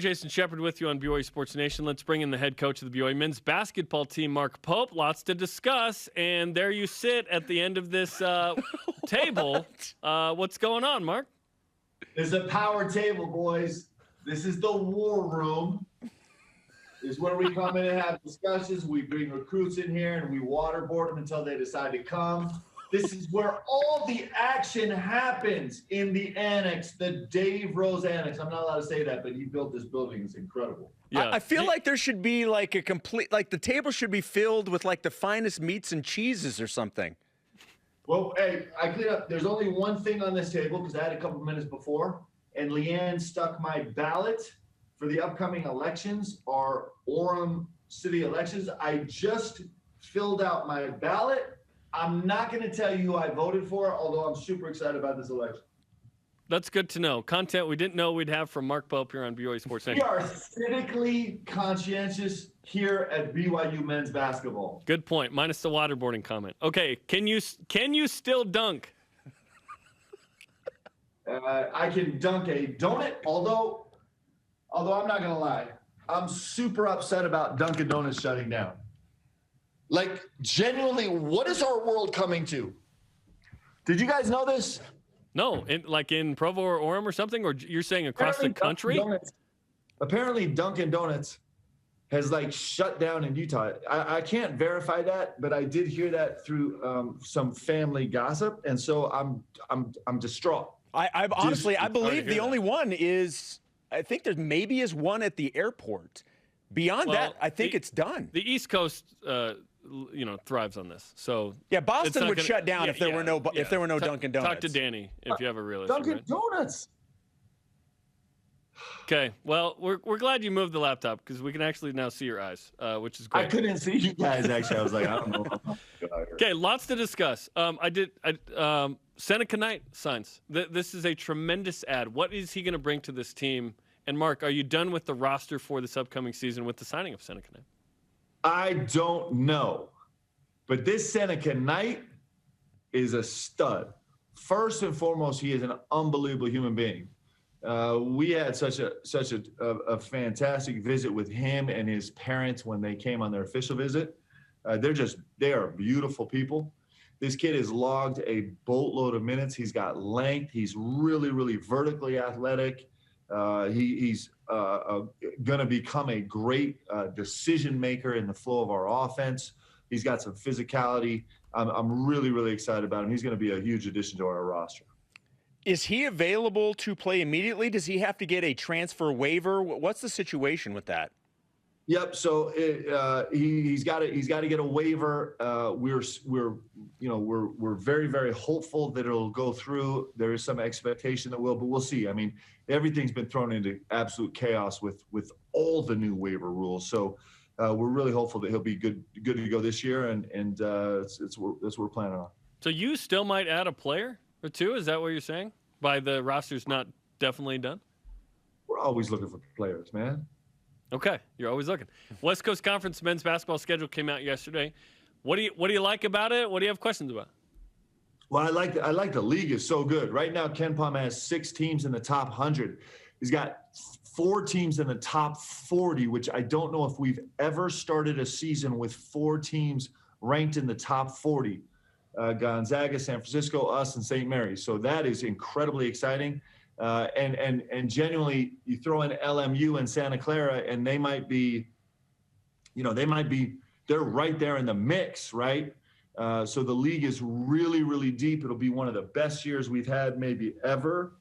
Jason Shepard with you on BYU Sports Nation. Let's bring in the head coach of the BYU men's basketball team, Mark Pope. Lots to discuss, and there you sit at the end of this table. What's going on, Mark? It's a power table, boys. This is the war room. This is where we come in and have discussions. We bring recruits in here, and we waterboard them until they decide to come. This is where all the action happens in the annex, the Dave Rose Annex. I'm not allowed to say that, but he built this building. It's incredible. Yeah. I feel like there should be like a complete, like the table should be filled with like the finest meats and cheeses or something. Well, hey, I cleaned up. There's only one thing on this table because I had a couple minutes before, and Leanne stuck my ballot for the upcoming elections, our Orem city elections. I just filled out my ballot. I'm not going to tell you who I voted for, although I'm super excited about this election. That's good to know. Content we didn't know we'd have from Mark Pope here on BYU Sports Nation. We are cynically conscientious here at BYU men's basketball. Good point, minus the waterboarding comment. Okay, can you still dunk? I can dunk a donut, although I'm not going to lie. I'm super upset about Dunkin Donuts shutting down. Like, genuinely, what is our world coming to? Did you guys know this? No, in Provo or Orem or something? Or you're saying across the country? Apparently, Dunkin Donuts has, like, shut down in Utah. I can't verify that, but I did hear that through some family gossip, and so I'm distraught. I honestly, I believe the only one is, I think there maybe is one at the airport. Beyond that, I think it's done. The East Coast thrives on this. So yeah, Boston would shut down if there were no Dunkin Donuts. Talk to Danny if you have a real issue. Dunkin Donuts. Okay, well, we're glad you moved the laptop because we can actually now see your eyes, which is great. I couldn't see you guys actually. I was like, I don't know. Okay, lots to discuss. Seneca Knight signs. This is a tremendous ad. What is he going to bring to this team? And Mark, are you done with the roster for this upcoming season with the signing of Seneca Knight? I don't know, but this Seneca Knight is a stud. First and foremost, he is an unbelievable human being. We had such a fantastic visit with him and his parents when they came on their official visit. They are beautiful people. This kid has logged a boatload of minutes. He's got length. He's really, really vertically athletic. He's going to become a great decision maker in the flow of our offense. He's got some physicality. I'm really, really excited about him. He's going to be a huge addition to our roster. Is he available to play immediately? Does he have to get a transfer waiver? What's the situation with that? Yep. So he's got to get a waiver. We're very, very hopeful that it'll go through. There is some expectation that will, but we'll see. I mean, everything's been thrown into absolute chaos with all the new waiver rules. So we're really hopeful that he'll be good to go this year, and that's what we're planning on. So you still might add a player or two? Is that what you're saying? By the roster's not definitely done? We're always looking for players, man. Okay, you're always looking. West Coast Conference men's basketball schedule came out yesterday. What do you like about it? What do you have questions about? Well, I like the league is so good. Right now, Ken Palm has 6 teams in the top 100. He's got 4 teams in the top 40, which I don't know if we've ever started a season with 4 teams ranked in the top 40. Gonzaga, San Francisco, us, and St. Mary's. So that is incredibly exciting. And genuinely, you throw in LMU and Santa Clara, and they might be, they're right there in the mix, right? So the league is really, really deep. It'll be one of the best years we've had maybe ever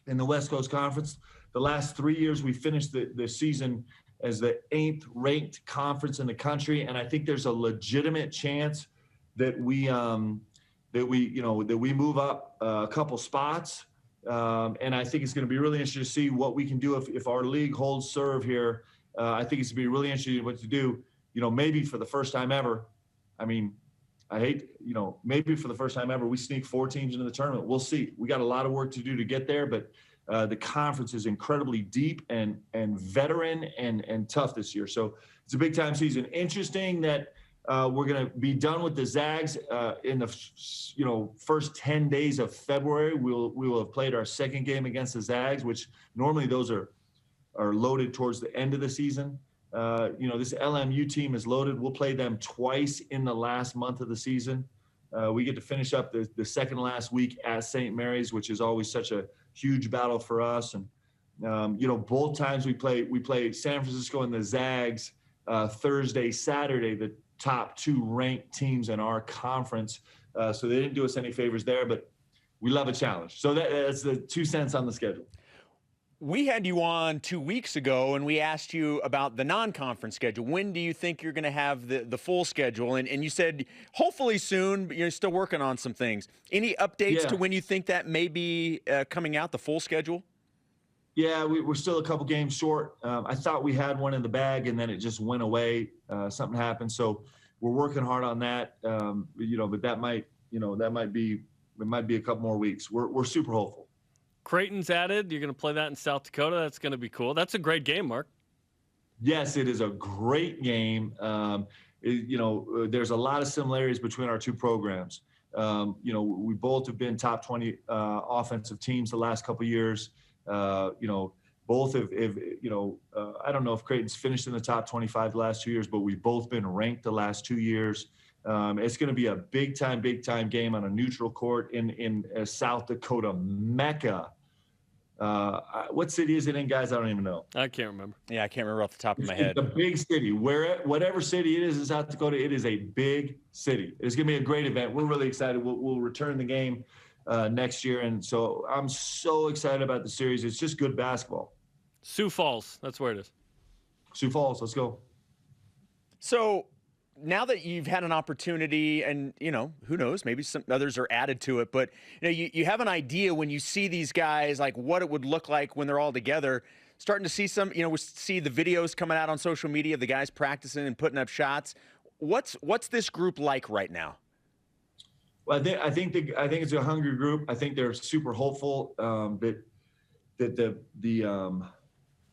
in the West Coast Conference. The last 3 years, we finished the season as the 8th ranked conference in the country, and I think there's a legitimate chance that we move up a couple spots. And I think it's going to be really interesting to see what we can do if our league holds serve here. I think it's going to be really interesting what to do, maybe for the first time ever. I mean, maybe for the first time ever, we sneak 4 teams into the tournament. We'll see. We got a lot of work to do to get there, but the conference is incredibly deep and veteran and tough this year. So it's a big time season. Interesting that we're going to be done with the Zags in the first 10 days of February. We will have played our second game against the Zags, which normally those are are loaded towards the end of the season. This LMU team is loaded. We'll play them twice in the last month of the season. We get to finish up the second last week at St. Mary's, which is always such a huge battle for us. And both times we play San Francisco and the Zags Thursday, Saturday, the top 2 ranked teams in our conference. So they didn't do us any favors there, but we love a challenge. So that's the 2 cents on the schedule. We had you on 2 weeks ago, and we asked you about the non-conference schedule. When do you think you're going to have the full schedule? And you said hopefully soon, but you're still working on some things. Any updates to when you think that may be coming out, the full schedule? Yeah, we're still a couple games short. I thought we had one in the bag, and then it just went away. Something happened, so we're working hard on that. But that might be a couple more weeks. We're super hopeful. Creighton's added. You're going to play that in South Dakota. That's going to be cool. That's a great game, Mark. Yes, it is a great game. There's a lot of similarities between our 2 programs. We both have been top 20 offensive teams the last couple of years. Both have I don't know if Creighton's finished in the top 25 the last 2 years, but we've both been ranked the last 2 years. It's going to be a big time game on a neutral court in South Dakota Mecca. What city is it in, guys? I don't even know. I can't remember. Yeah, I can't remember off the top of my head. It's a big city. Whatever city it is in South Dakota, it is a big city. It's going to be a great event. We're really excited. We'll return the game next year, and so I'm so excited about the series. It's just good basketball. Sioux Falls, that's where it is. Sioux Falls, let's go. So now that you've had an opportunity, and who knows, maybe some others are added to it, but you have an idea when you see these guys, like what it would look like when they're all together. Starting to see some, we see the videos coming out on social media of the guys practicing and putting up shots. What's this group like right now? Well, I think it's a hungry group. I think they're super hopeful that the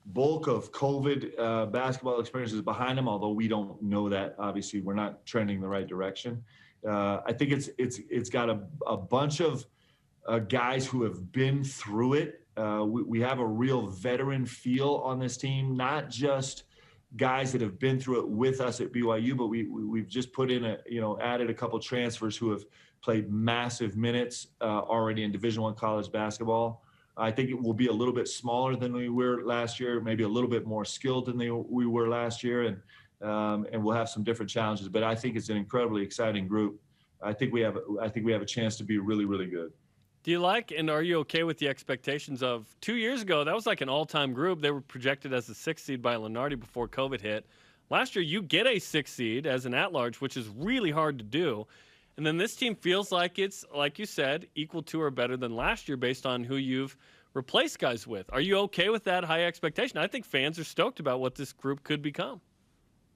bulk of COVID basketball experience is behind them, although we don't know that. Obviously, we're not trending the right direction. I think it's got a bunch of guys who have been through it. We have a real veteran feel on this team, not just guys that have been through it with us at BYU, but we've just put in added a couple transfers who have played massive minutes already in Division I college basketball. I think it will be a little bit smaller than we were last year, maybe a little bit more skilled than we were last year, and we'll have some different challenges. But I think it's an incredibly exciting group. I think we have a chance to be really, really good. Do you like, and are you okay with the expectations of 2 years ago? That was like an all-time group. They were projected as the 6th seed by Lenardi before COVID hit. Last year, you get a 6th seed as an at-large, which is really hard to do. And then this team feels like it's, like you said, equal to or better than last year based on who you've replaced guys with. Are you okay with that high expectation? I think fans are stoked about what this group could become.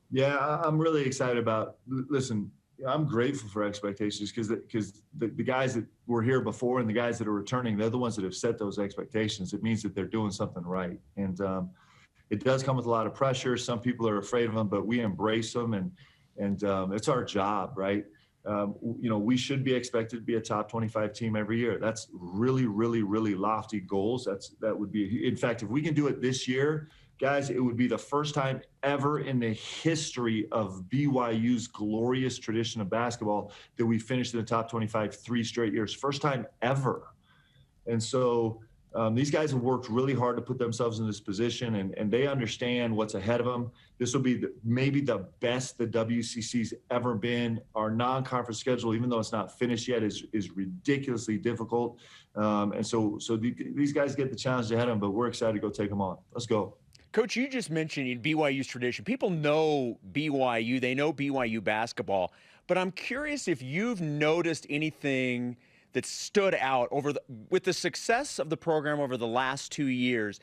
Yeah, I'm really excited about. Listen, I'm grateful for expectations because the guys that were here before and the guys that are returning, they're the ones that have set those expectations. It means that they're doing something right. And it does come with a lot of pressure. Some people are afraid of them, but we embrace them, and it's our job, right? We should be expected to be a top 25 team every year. That's really, really, really lofty goals. That would be, in fact, if we can do it this year, guys, it would be the first time ever in the history of BYU's glorious tradition of basketball that we finished in the top 25 3 straight years. First time ever. And so these guys have worked really hard to put themselves in this position, and they understand what's ahead of them. This will be maybe the best the WCC's ever been. Our non-conference schedule, even though it's not finished yet, is ridiculously difficult. And so these guys get the challenge ahead of them, but we're excited to go take them on. Let's go. Coach, you just mentioned BYU's tradition. People know BYU. They know BYU basketball. But I'm curious if you've noticed anything that stood out with the success of the program over the last 2 years.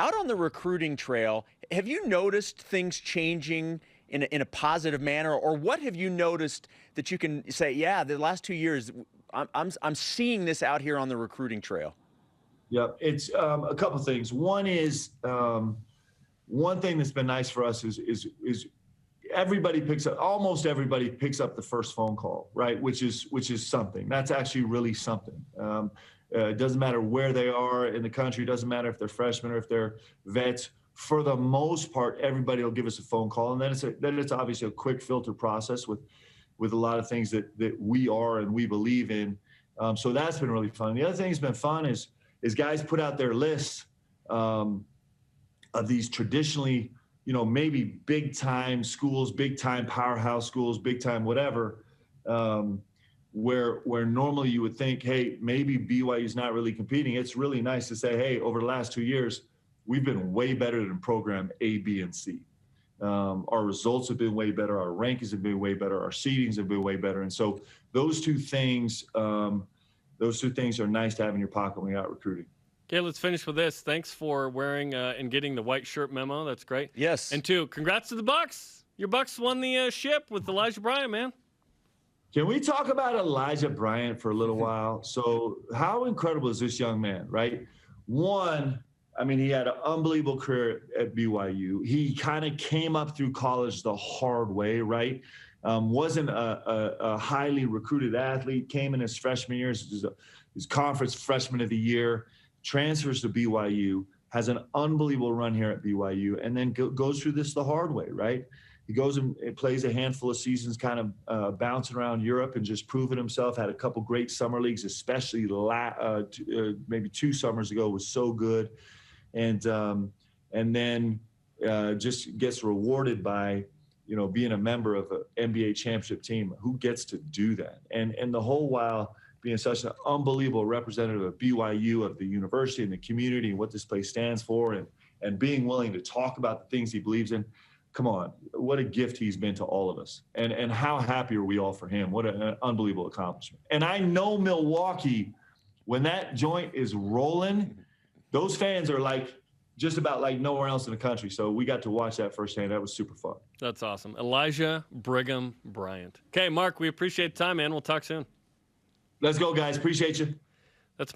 Out on the recruiting trail, have you noticed things changing in a positive manner? Or what have you noticed that you can say, yeah, the last 2 years, I'm seeing this out here on the recruiting trail? Yeah, it's a couple things. One is one thing that's been nice for us is almost everybody picks up the first phone call, right? Which is something. That's actually really something. It doesn't matter where they are in the country. It doesn't matter if they're freshmen or if they're vets. for the most part, everybody will give us a phone call, and then it's obviously a quick filter process with a lot of things that we are and we believe in. So that's been really fun. The other thing that's been fun is guys put out their lists of these traditionally, maybe big time schools, big time powerhouse schools, big time whatever, where normally you would think, hey, maybe BYU is not really competing. It's really nice to say, hey, over the last 2 years, we've been way better than program A, B, and C. Our results have been way better. Our rankings have been way better. Our seedings have been way better. And so those two things are nice to have in your pocket when you're out recruiting. Okay, let's finish with this. Thanks for wearing and getting the white shirt memo. That's great. Yes. And 2, congrats to the Bucks. Your Bucks won the ship with Elijah Bryant, man. Can we talk about Elijah Bryant for a little while? So how incredible is this young man, right? One, I mean, he had an unbelievable career at BYU. He kind of came up through college the hard way, right? Wasn't a highly recruited athlete, came in his freshman year, his conference freshman of the year, transfers to BYU, has an unbelievable run here at BYU, and then goes through this the hard way, right? He goes and plays a handful of seasons, kind of bouncing around Europe and just proving himself. Had a couple great summer leagues, especially maybe 2 summers ago, was so good. And then just gets rewarded by, being a member of an NBA championship team. Who gets to do that? And the whole while being such an unbelievable representative of BYU, of the university and the community and what this place stands for, and being willing to talk about the things he believes in. Come on, what a gift he's been to all of us. And how happy are we all for him? What an unbelievable accomplishment. And I know Milwaukee, when that joint is rolling, those fans are like just about like nowhere else in the country. So we got to watch that firsthand. That was super fun. That's awesome. Elijah Brigham Bryant. Okay, Mark, we appreciate the time, man. We'll talk soon. Let's go, guys. Appreciate you. That's